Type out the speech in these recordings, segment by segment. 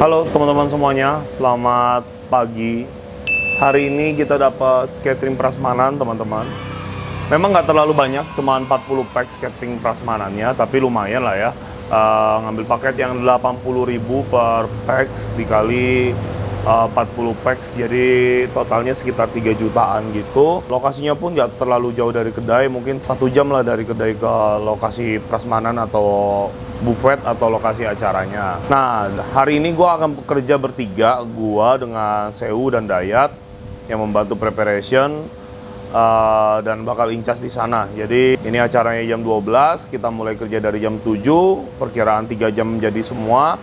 Halo teman-teman semuanya, selamat pagi. Hari ini kita dapat catering prasmanan teman-teman. Memang nggak terlalu banyak, cuma 40 packs catering prasmanannya, tapi lumayan lah ya. Ngambil paket yang 80.000 per packs dikali 40 packs, jadi totalnya sekitar 3 jutaan gitu. Lokasinya pun nggak terlalu jauh dari kedai, mungkin 1 jam lah dari kedai ke lokasi prasmanan atau buffet atau lokasi acaranya. Nah, hari ini gue akan bekerja bertiga, gue dengan Sewu dan Dayat yang membantu preparation dan bakal incas di sana. Jadi ini acaranya jam 12, kita mulai kerja dari jam 7, perkiraan 3 jam jadi semua.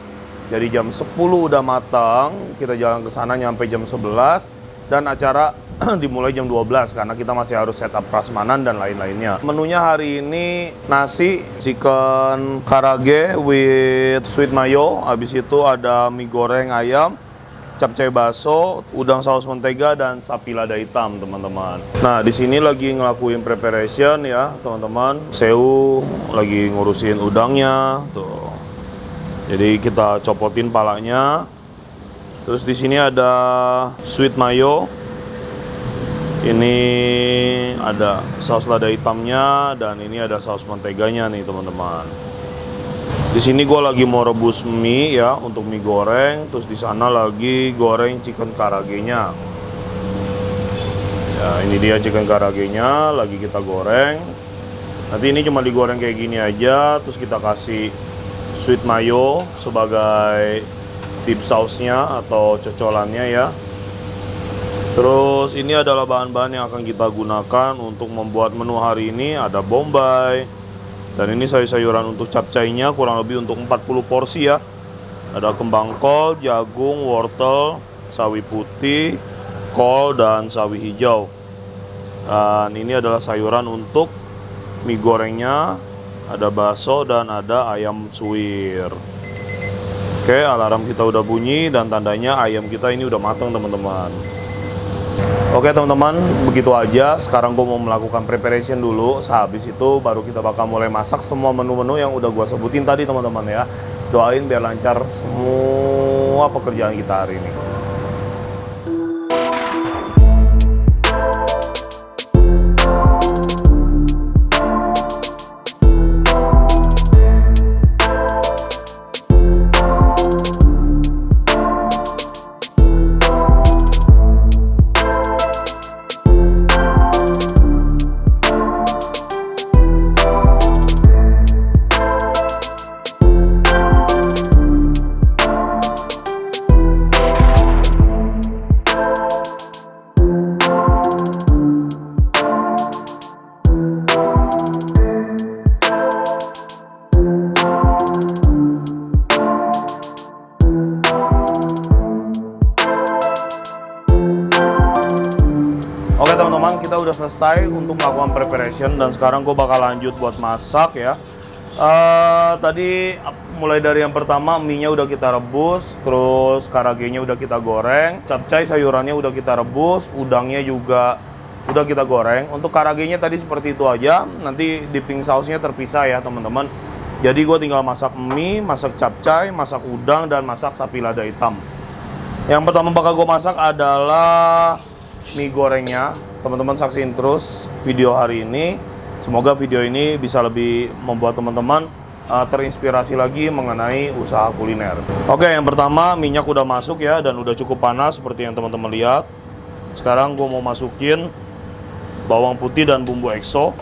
Jadi jam 10 udah matang, kita jalan ke sana nyampe jam 11 dan acara dimulai jam 12 karena kita masih harus setup prasmanan dan lain-lainnya. Menunya hari ini nasi, chicken karage with sweet mayo, habis itu ada mie goreng ayam, capcay baso, udang saus mentega dan sapi lada hitam, teman-teman. Nah, di sini lagi ngelakuin preparation ya, teman-teman. Sewu lagi ngurusin udangnya, tuh. Jadi kita copotin palanya. Terus di sini ada sweet mayo. Ini ada saus lada hitamnya dan ini ada saus menteganya nih, teman-teman. Di sini gue lagi mau rebus mie ya untuk mie goreng. Terus di sana lagi goreng chicken karage-nya. Ya, ini dia chicken karage-nya lagi kita goreng. Nanti ini cuma digoreng kayak gini aja. Terus kita kasih sweet mayo sebagai dip sausnya atau cocolannya ya. Terus ini adalah bahan-bahan yang akan kita gunakan untuk membuat menu hari ini. Ada bombay. Dan ini sayur-sayuran untuk capcaynya kurang lebih untuk 40 porsi ya. Ada kembang kol, jagung, wortel, sawi putih, kol, dan sawi hijau. Dan ini adalah sayuran untuk mie gorengnya. Ada bakso dan ada ayam suwir. Oke, alarm kita udah bunyi dan tandanya ayam kita ini udah matang, teman-teman. Oke teman-teman, begitu aja. Sekarang gue mau melakukan preparation dulu. Sehabis itu baru kita bakal mulai masak semua menu-menu yang udah gue sebutin tadi, teman-teman ya. Doain biar lancar semua pekerjaan kita hari ini. Oke teman-teman, kita udah selesai untuk melakukan preparation dan sekarang gue bakal lanjut buat masak ya. Tadi mulai dari yang pertama, mie-nya udah kita rebus, terus karage-nya udah kita goreng, capcay sayurannya udah kita rebus, udangnya juga udah kita goreng. Untuk karage-nya tadi seperti itu aja, nanti dipping sausnya terpisah ya teman-teman. Jadi gue tinggal masak mie, masak capcay, masak udang, dan masak sapi lada hitam. Yang pertama bakal gue masak adalah mie gorengnya. Teman-teman saksiin terus video hari ini. Semoga video ini bisa lebih membuat teman-teman terinspirasi lagi mengenai usaha kuliner. Oke, yang pertama minyak udah masuk ya dan udah cukup panas seperti yang teman-teman lihat. Sekarang gue mau masukin bawang putih dan bumbu EXO.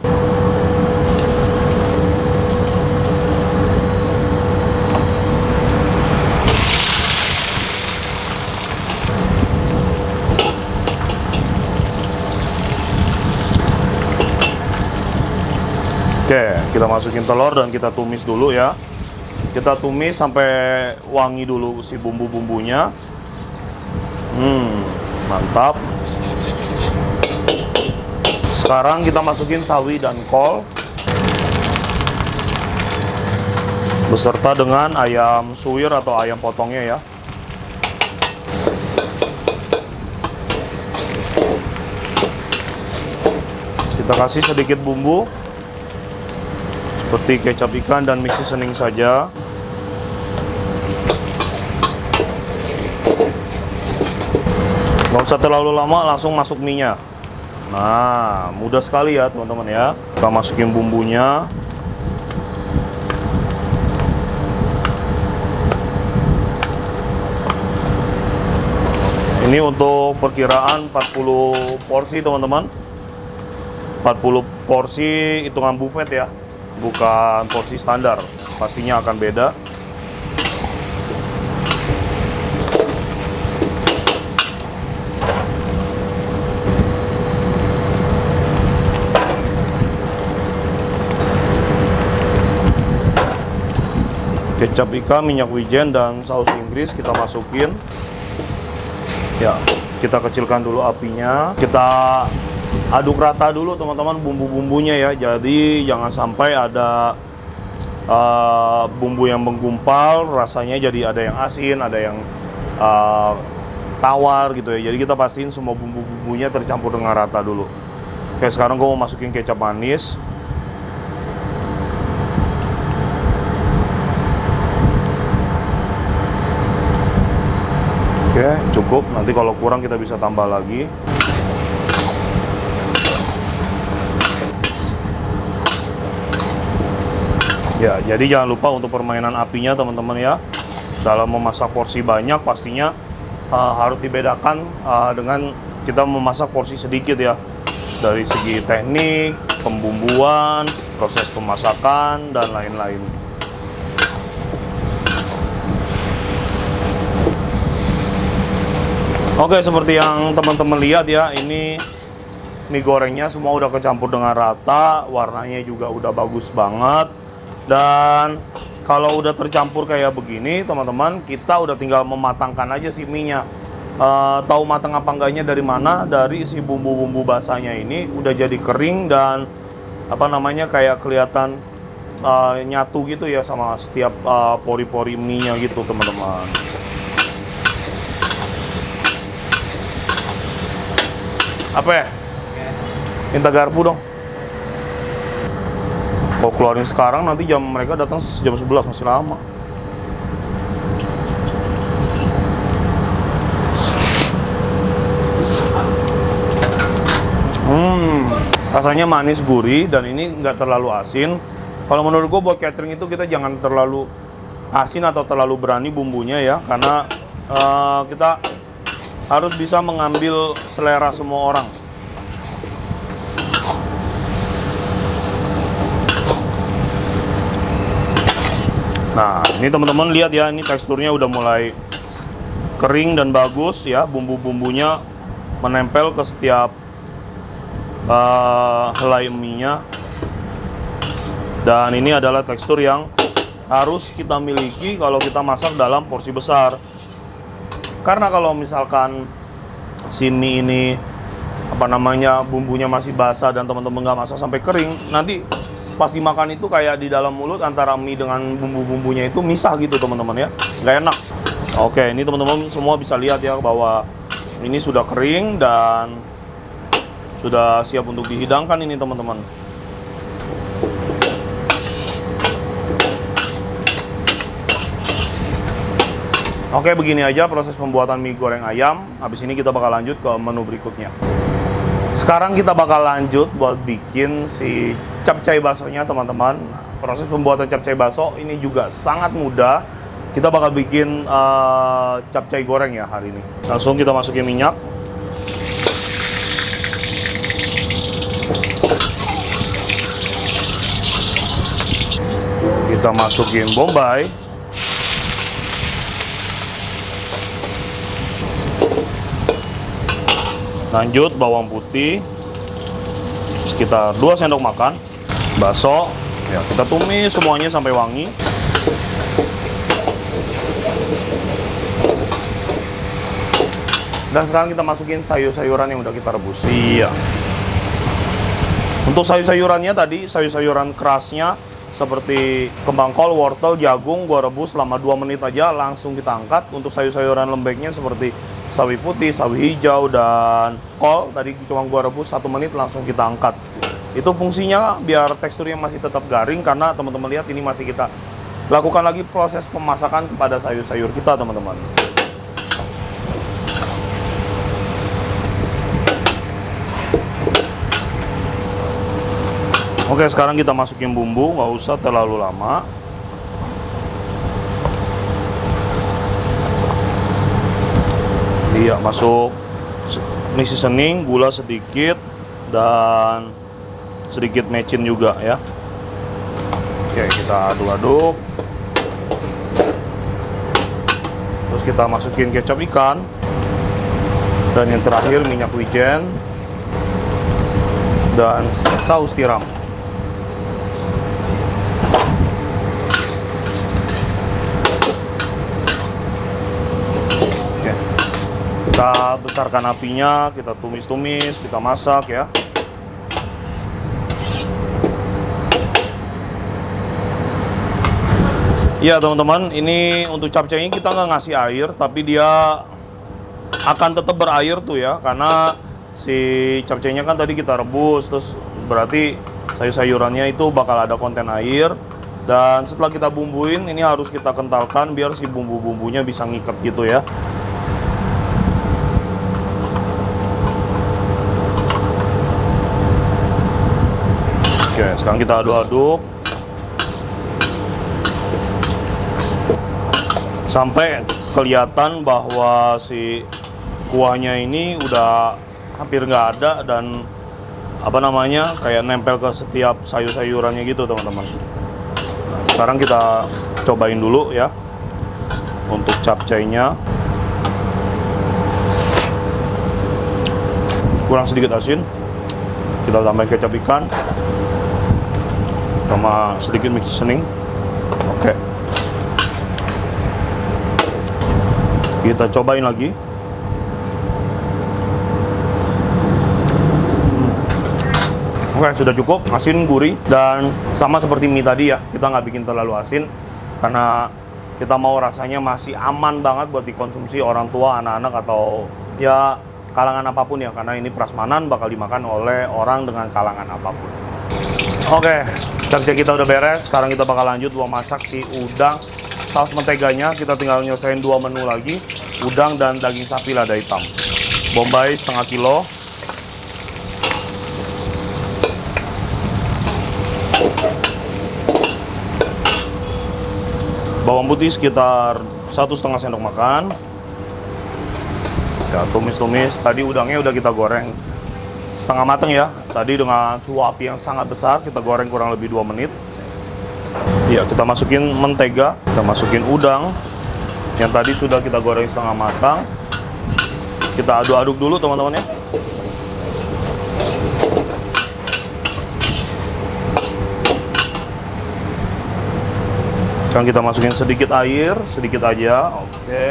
Oke, kita masukin telur dan kita tumis dulu ya. Kita tumis sampai wangi dulu si bumbu-bumbunya. Mantap. Sekarang kita masukin sawi dan kol beserta dengan ayam suwir atau ayam potongnya ya. Kita kasih sedikit bumbu seperti kecap ikan dan mix seasoning saja. Nggak usah terlalu lama, langsung masuk mie-nya. Nah, mudah sekali ya teman-teman ya. Kita masukin bumbunya. Ini untuk perkiraan 40 porsi teman-teman. 40 porsi hitungan buffet ya, bukan porsi standar. Pastinya akan beda. Kecap ikan, minyak wijen, dan saus Inggris kita masukin. Ya, kita kecilkan dulu apinya. Kita aduk rata dulu teman-teman bumbu-bumbunya ya. Jadi jangan sampai ada bumbu yang menggumpal, rasanya jadi ada yang asin, ada yang tawar gitu ya. Jadi kita pastiin semua bumbu-bumbunya tercampur dengan rata dulu. Oke, sekarang gue mau masukin kecap manis. Oke, cukup. Nanti kalau kurang kita bisa tambah lagi. Ya, jadi jangan lupa untuk permainan apinya teman-teman ya. Dalam memasak porsi banyak pastinya harus dibedakan dengan kita memasak porsi sedikit ya. Dari segi teknik, pembumbuan, proses pemasakan, dan lain-lain. Oke, seperti yang teman-teman lihat ya, ini mie gorengnya semua udah kecampur dengan rata, warnanya juga udah bagus banget. Dan kalau udah tercampur kayak begini, teman-teman, kita udah tinggal mematangkan aja si mie-nya. Tahu matang apa enggaknya dari mana? Dari si bumbu-bumbu basahnya ini udah jadi kering dan apa namanya kayak kelihatan nyatu gitu ya sama setiap pori-pori mie-nya gitu, teman-teman. Apa ya? Minta garpu dong. Kalau keluarin sekarang nanti jam mereka datang jam 11, masih lama. Rasanya manis gurih dan ini nggak terlalu asin. Kalau menurut gue buat catering itu kita jangan terlalu asin atau terlalu berani bumbunya ya, karena kita harus bisa mengambil selera semua orang. Nah, ini teman-teman lihat ya, ini teksturnya udah mulai kering dan bagus ya, bumbu-bumbunya menempel ke setiap helai mie-nya. Dan ini adalah tekstur yang harus kita miliki kalau kita masak dalam porsi besar. Karena kalau misalkan si mie ini apa namanya bumbunya masih basah dan teman-teman nggak masak sampai kering, nanti pas dimakan itu kayak di dalam mulut antara mie dengan bumbu-bumbunya itu misah gitu teman-teman ya, nggak enak. Oke, ini teman-teman semua bisa lihat ya bahwa ini sudah kering dan sudah siap untuk dihidangkan ini teman-teman. Oke, begini aja proses pembuatan mie goreng ayam. Habis ini kita bakal lanjut ke menu berikutnya. Sekarang kita bakal lanjut buat bikin si capcay baksonya teman-teman. Proses pembuatan capcay bakso ini juga sangat mudah. Kita bakal bikin capcay goreng ya hari ini. Langsung kita masukin minyak. Kita masukin bombay. Lanjut bawang putih sekitar 2 sendok makan. Bakso ya, kita tumis semuanya sampai wangi. Dan sekarang kita masukin sayur-sayuran yang udah kita rebus. Iya. Untuk sayur-sayurannya tadi, sayur-sayuran kerasnya seperti kembang kol, wortel, jagung, gua rebus selama 2 menit aja, langsung kita angkat. Untuk sayur-sayuran lembeknya seperti sawi putih, sawi hijau, dan kol tadi cuma gua rebus 1 menit, langsung kita angkat. Itu fungsinya biar teksturnya masih tetap garing, karena teman-teman lihat ini masih kita lakukan lagi proses pemasakan kepada sayur-sayur kita teman-teman. Oke, sekarang kita masukin bumbu, nggak usah terlalu lama. Iya, masuk mix seasoning, gula sedikit, dan sedikit mecin juga ya. Oke, kita aduk-aduk. Terus kita masukin kecap ikan. Dan yang terakhir minyak wijen. Dan saus tiram. Oke. Kita besarkan apinya, kita tumis-tumis, kita masak ya. Ya teman-teman, ini untuk capcay kita nggak ngasih air, tapi dia akan tetap berair tuh ya, karena si capcaynya kan tadi kita rebus, terus berarti sayur-sayurannya itu bakal ada konten air. Dan setelah kita bumbuin, ini harus kita kentalkan biar si bumbu-bumbunya bisa ngikat gitu ya. Oke, sekarang kita aduk-aduk sampai kelihatan bahwa si kuahnya ini udah hampir nggak ada dan apa namanya kayak nempel ke setiap sayur-sayurannya gitu teman-teman. Nah, sekarang kita cobain dulu ya untuk capcaynya. Kurang sedikit asin, kita tambahin kecap ikan sama sedikit mix seasoning. Oke. Kita cobain lagi. Oke, sudah cukup, asin, gurih, dan sama seperti mie tadi ya, kita nggak bikin terlalu asin karena kita mau rasanya masih aman banget buat dikonsumsi orang tua, anak-anak, atau ya kalangan apapun ya, karena ini prasmanan bakal dimakan oleh orang dengan kalangan apapun. Oke, capcay kita udah beres, sekarang kita bakal lanjut buat masak si udang. Saus menteganya kita tinggal nyelesain 2 menu lagi, udang dan daging sapi lada hitam. Bombay setengah kilo. Bawang putih sekitar 1,5 sendok makan. Ya, tumis-tumis. Tadi udangnya udah kita goreng setengah mateng ya. Tadi dengan suhu api yang sangat besar, kita goreng kurang lebih 2 menit. Ya, kita masukin mentega, kita masukin udang yang tadi sudah kita goreng setengah matang. Kita aduk-aduk dulu teman-teman ya. Sekarang kita masukin sedikit air, sedikit aja, oke.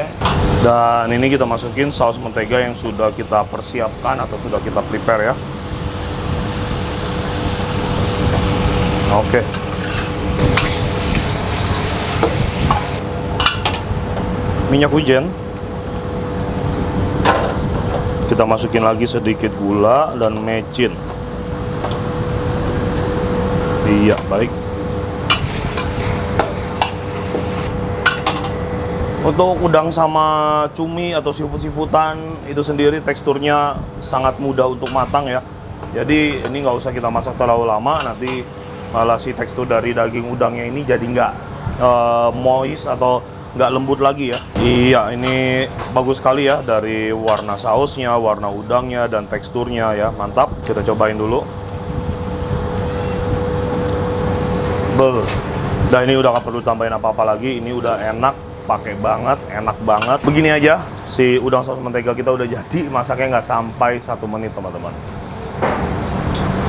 Dan ini kita masukin saus mentega yang sudah kita persiapkan atau sudah kita prepare ya. Oke. Minyak wijen. Kita masukin lagi sedikit gula dan mecin. Iya, baik. Untuk udang sama cumi atau seafood-seafoodan itu sendiri teksturnya sangat mudah untuk matang ya. Jadi ini nggak usah kita masak terlalu lama, nanti malah si tekstur dari daging udangnya ini jadi nggak moist atau nggak lembut lagi ya. Iya, ini bagus sekali ya dari warna sausnya, warna udangnya, dan teksturnya ya, mantap. Kita cobain dulu. Nah ini udah nggak perlu tambahin apa-apa lagi, ini udah enak, pakai banget, enak banget. Begini aja, si udang saus mentega kita udah jadi, masaknya nggak sampai 1 menit teman-teman.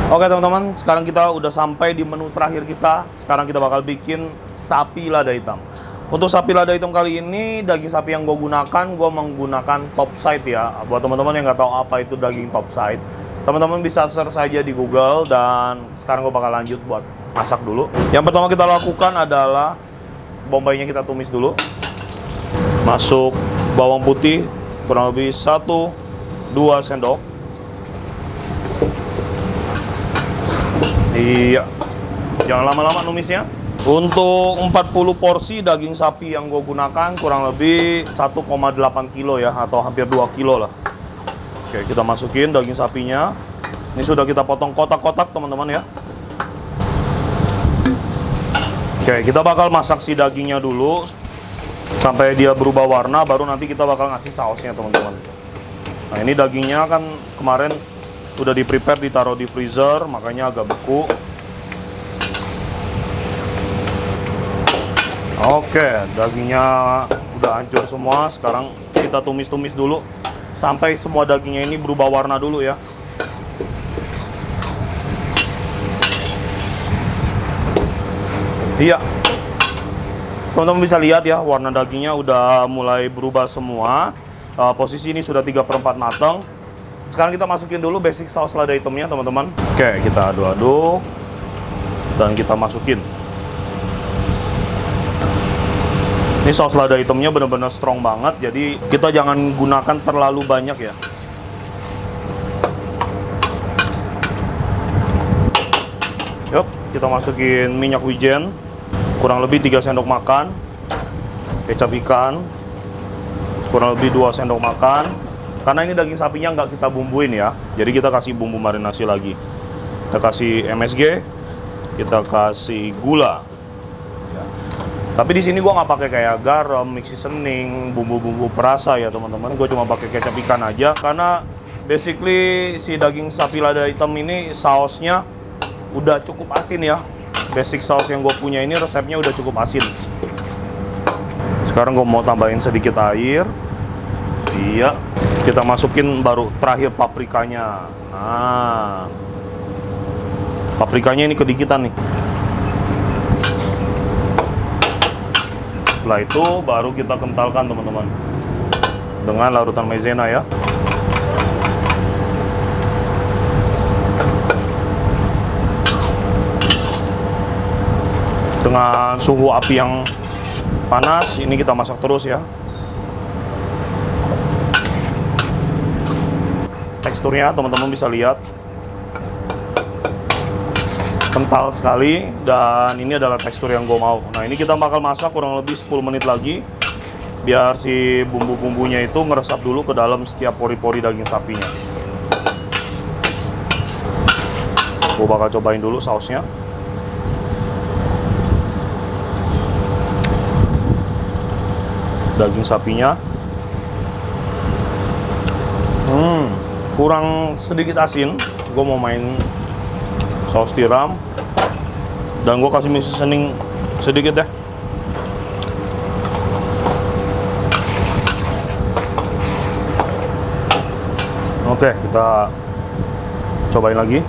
Oke teman-teman, sekarang kita udah sampai di menu terakhir kita. Sekarang kita bakal bikin sapi lada hitam. Untuk sapi lada hitam kali ini, daging sapi yang gue menggunakan top side ya. Buat teman-teman yang nggak tahu apa itu daging top side, teman-teman bisa search saja di Google. Dan sekarang gue bakal lanjut buat masak dulu. Yang pertama kita lakukan adalah bombaynya kita tumis dulu. Masuk bawang putih kurang lebih 1-2 sendok. Iya, jangan lama-lama numisnya. Untuk 40 porsi daging sapi yang gue gunakan kurang lebih 1,8 kilo ya, atau hampir 2 kilo lah. Oke, kita masukin daging sapinya. Ini sudah kita potong kotak-kotak teman-teman ya. Oke, kita bakal masak si dagingnya dulu sampai dia berubah warna, baru nanti kita bakal ngasih sausnya teman-teman. Nah ini dagingnya kan kemarin udah di prepare, ditaruh di freezer, makanya agak beku. Oke, dagingnya udah hancur semua. Sekarang kita tumis-tumis dulu sampai semua dagingnya ini berubah warna dulu ya. Iya, teman-teman bisa lihat ya, warna dagingnya udah mulai berubah semua. Posisi ini sudah 3/4 matang. Sekarang kita masukin dulu basic saus lada hitamnya teman-teman. Oke, kita aduk-aduk dan kita masukin. Ini saus lada hitamnya benar-benar strong banget, jadi kita jangan gunakan terlalu banyak ya. Yuk, kita masukin minyak wijen kurang lebih 3 sendok makan, kecap ikan kurang lebih 2 sendok makan. Karena ini daging sapinya nggak kita bumbuin ya, jadi kita kasih bumbu marinasi lagi. Kita kasih MSG, kita kasih gula. Tapi di sini gua nggak pakai kayak garam, mix seasoning, bumbu-bumbu perasa ya teman-teman. Gue cuma pakai kecap ikan aja karena basically si daging sapi lada hitam ini sausnya udah cukup asin ya. Basic saus yang gue punya ini resepnya udah cukup asin. Sekarang gue mau tambahin sedikit air. Iya, kita masukin baru terakhir paprikanya. Nah, paprikanya ini kedikitan nih. Setelah itu baru kita kentalkan teman-teman dengan larutan maizena ya. Dengan suhu api yang panas, ini kita masak terus ya. Teksturnya teman-teman bisa lihat kental sekali, dan ini adalah tekstur yang gue mau. Nah ini kita bakal masak kurang lebih 10 menit lagi biar si bumbu-bumbunya itu ngeresap dulu ke dalam setiap pori-pori daging sapinya. Gue bakal cobain dulu sausnya. Daging sapinya kurang sedikit asin. Gue mau main saus tiram dan gue kasih mix seasoning sedikit deh. Oke, kita cobain lagi.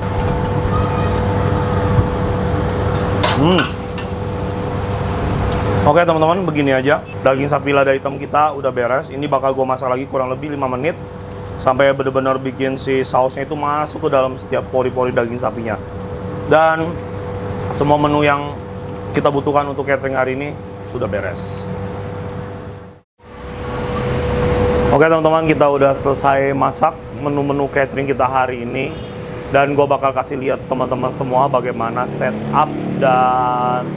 Oke teman-teman, begini aja daging sapi lada hitam kita udah beres. Ini bakal gue masak lagi kurang lebih 5 menit sampai benar-benar bikin si sausnya itu masuk ke dalam setiap pori-pori daging sapinya. Dan semua menu yang kita butuhkan untuk catering hari ini sudah beres. Oke teman-teman, kita udah selesai masak menu-menu catering kita hari ini. Dan gue bakal kasih lihat teman-teman semua bagaimana setup dan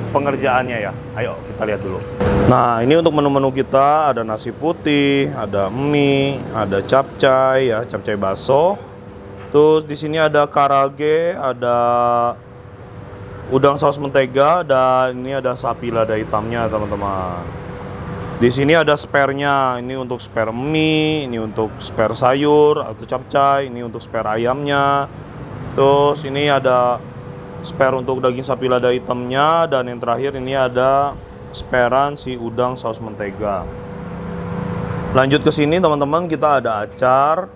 pengerjaannya ya. Ayo kita lihat dulu. Nah ini untuk menu-menu kita, ada nasi putih, ada mie, ada capcay ya, capcay baso. Terus di sini ada karage, ada udang saus mentega, dan ini ada sapi lada hitamnya teman-teman. Di sini ada spare-nya, ini untuk spare mie, ini untuk spare sayur atau capcay, ini untuk spare ayamnya. Terus ini ada spare untuk daging sapi lada hitamnya, dan yang terakhir ini ada sparean si udang saus mentega. Lanjut ke sini teman-teman, kita ada acar.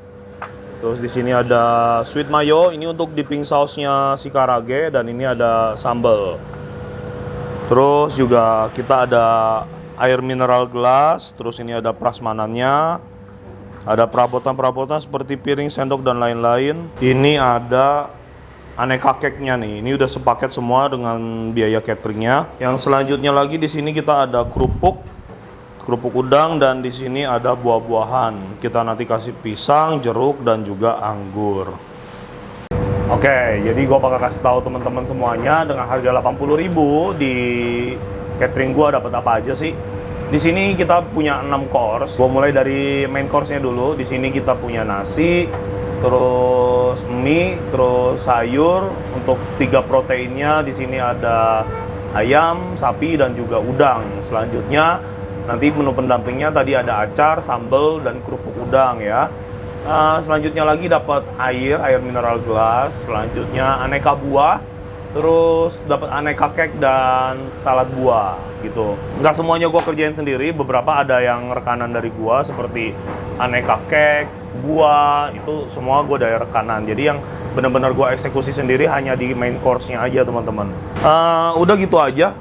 Terus di sini ada sweet mayo, ini untuk dipping sausnya si karage, dan ini ada sambal. Terus juga kita ada air mineral gelas, terus ini ada prasmanannya. Ada perabotan-perabotan seperti piring, sendok, dan lain-lain. Ini ada aneka cake-nya nih. Ini udah sepaket semua dengan biaya cateringnya. Yang selanjutnya lagi di sini kita ada kerupuk udang, dan di sini ada buah-buahan. Kita nanti kasih pisang, jeruk, dan juga anggur. Oke, jadi gua bakal kasih tahu teman-teman semuanya dengan harga 80.000 di catering gua dapat apa aja sih. Di sini kita punya 6 course. Gua mulai dari main course-nya dulu. Di sini kita punya nasi, terus mie, terus sayur. Untuk 3 proteinnya di sini ada ayam, sapi, dan juga udang. Selanjutnya nanti menu pendampingnya tadi ada acar, sambal, dan kerupuk udang ya. Selanjutnya lagi dapat air mineral gelas. Selanjutnya aneka buah, terus dapat aneka cake dan salad buah gitu. Nggak semuanya gua kerjain sendiri, beberapa ada yang rekanan dari gua seperti aneka cake, buah, itu semua gua dari rekanan. Jadi yang benar-benar gua eksekusi sendiri hanya di main course-nya aja teman-teman. Udah gitu aja.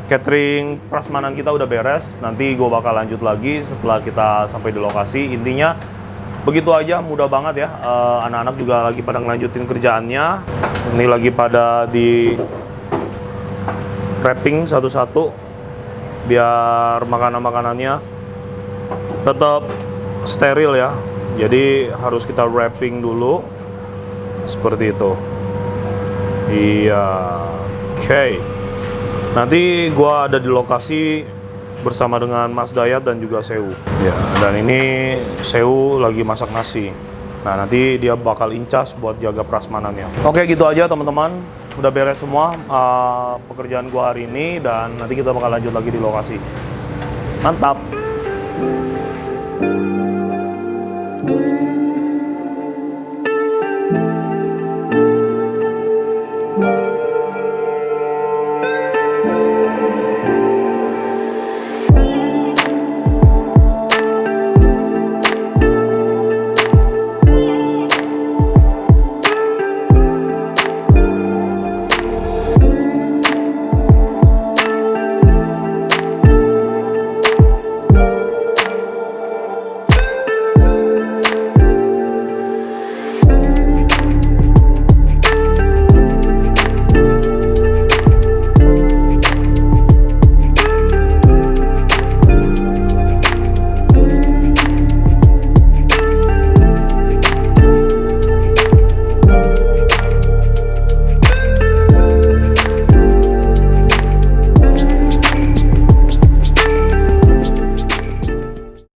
Catering prasmanan kita udah beres. Nanti gue bakal lanjut lagi setelah kita sampai di lokasi. Intinya begitu aja, mudah banget ya. Anak-anak juga lagi pada ngelanjutin kerjaannya. Ini lagi pada di wrapping satu-satu biar makanan-makanannya tetap steril ya. Jadi harus kita wrapping dulu seperti itu. Iya, oke. Nanti gua ada di lokasi bersama dengan Mas Dayat dan juga Sewu. Ya, dan ini Sewu lagi masak nasi. Nah, nanti dia bakal incas buat jaga prasmanannya. Oke, gitu aja teman-teman. Udah beres semua pekerjaan gua hari ini dan nanti kita bakal lanjut lagi di lokasi. Mantap.